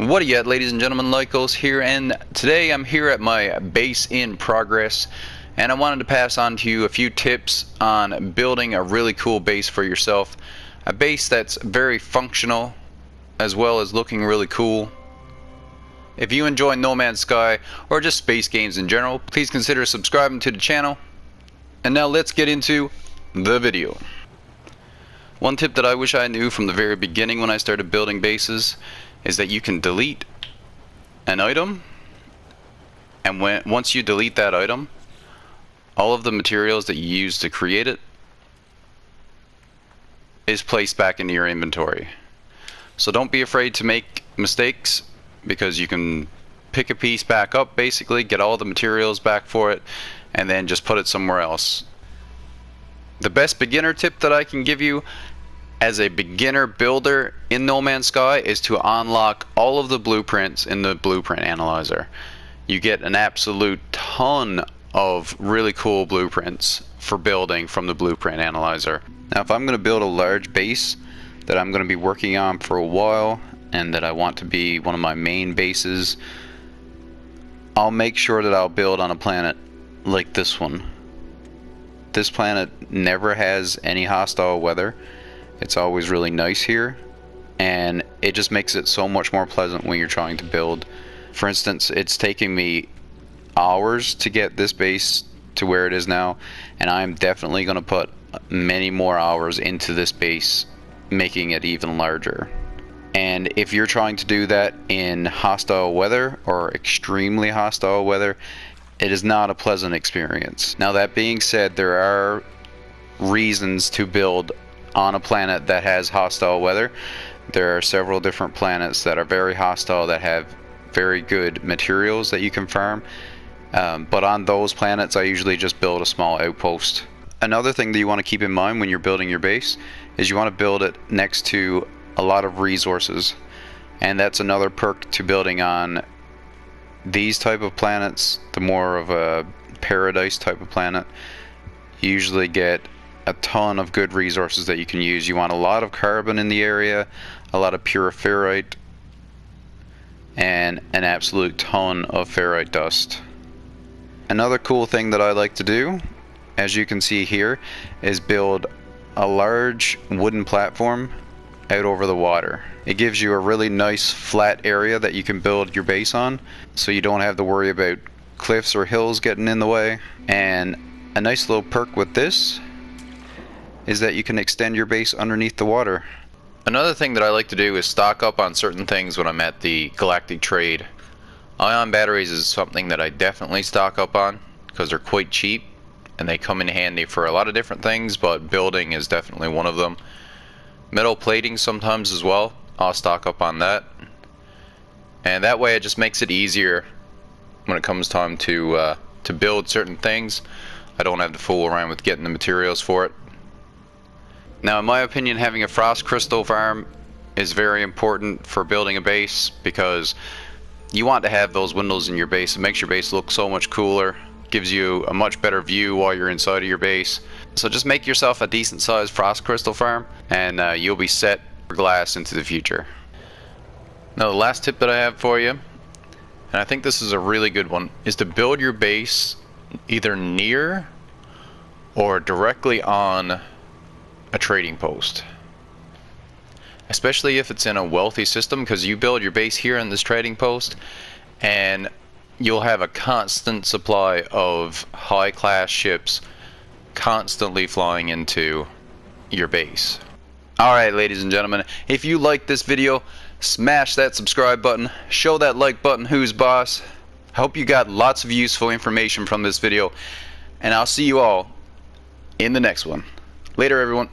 What do you got, ladies and gentlemen? Lycos here, and today I'm here at my base in progress, and I wanted to pass on to you a few tips on building a really cool base for yourself. A base that's very functional as well as looking really cool. If you enjoy No Man's Sky or just space games in general, please consider subscribing to the channel. And now let's get into the video. One tip that I wish I knew from the very beginning when I started building bases is that you can delete an item, and once you delete that item, all of the materials that you used to create it is placed back into your inventory. So don't be afraid to make mistakes, because you can pick a piece back up, basically get all the materials back for it, and then just put it somewhere else. The best beginner tip that I can give you as a beginner builder in No Man's Sky is to unlock all of the blueprints in the blueprint analyzer. You get an absolute ton of really cool blueprints for building from the blueprint analyzer. Now, if I'm going to build a large base that I'm going to be working on for a while and that I want to be one of my main bases, I'll make sure that I'll build on a planet like this one. This planet never has any hostile weather. It's always really nice here, and it just makes it so much more pleasant when you're trying to build. For instance, it's taking me hours to get this base to where it is now, and I'm definitely going to put many more hours into this base, making it even larger. And if you're trying to do that in hostile weather or extremely hostile weather, it is not a pleasant experience. Now, that being said, there are reasons to build on a planet that has hostile weather. There are several different planets that are very hostile that have very good materials that you can farm, but on those planets I usually just build a small outpost. Another thing that you want to keep in mind when you're building your base is you want to build it next to a lot of resources, and that's another perk to building on these type of planets. The more of a paradise type of planet, you usually get a ton of good resources that you can use. You want a lot of carbon in the area, a lot of pure ferrite, and an absolute ton of ferrite dust. Another cool thing that I like to do, as you can see here, is build a large wooden platform out over the water. It gives you a really nice flat area that you can build your base on, so you don't have to worry about cliffs or hills getting in the way. And a nice little perk with this is that you can extend your base underneath the water. Another thing that I like to do is stock up on certain things when I'm at the Galactic Trade. Ion batteries is something that I definitely stock up on because they're quite cheap and they come in handy for a lot of different things, but building is definitely one of them. Metal plating sometimes as well, I'll stock up on that. And that way it just makes it easier when it comes time to build certain things. I don't have to fool around with getting the materials for it. Now, in my opinion, having a frost crystal farm is very important for building a base, because you want to have those windows in your base. It makes your base look so much cooler, gives you a much better view while you're inside of your base. So just make yourself a decent sized frost crystal farm, and you'll be set for glass into the future. Now, the last tip that I have for you, and I think this is a really good one, is to build your base either near or directly on a trading post, especially if it's in a wealthy system, because you build your base here in this trading post and you'll have a constant supply of high class ships constantly flying into your base. Alright, ladies and gentlemen, if you like this video, smash that subscribe button, show that like button who's boss. I hope you got lots of useful information from this video, and I'll see you all in the next one. Later, everyone.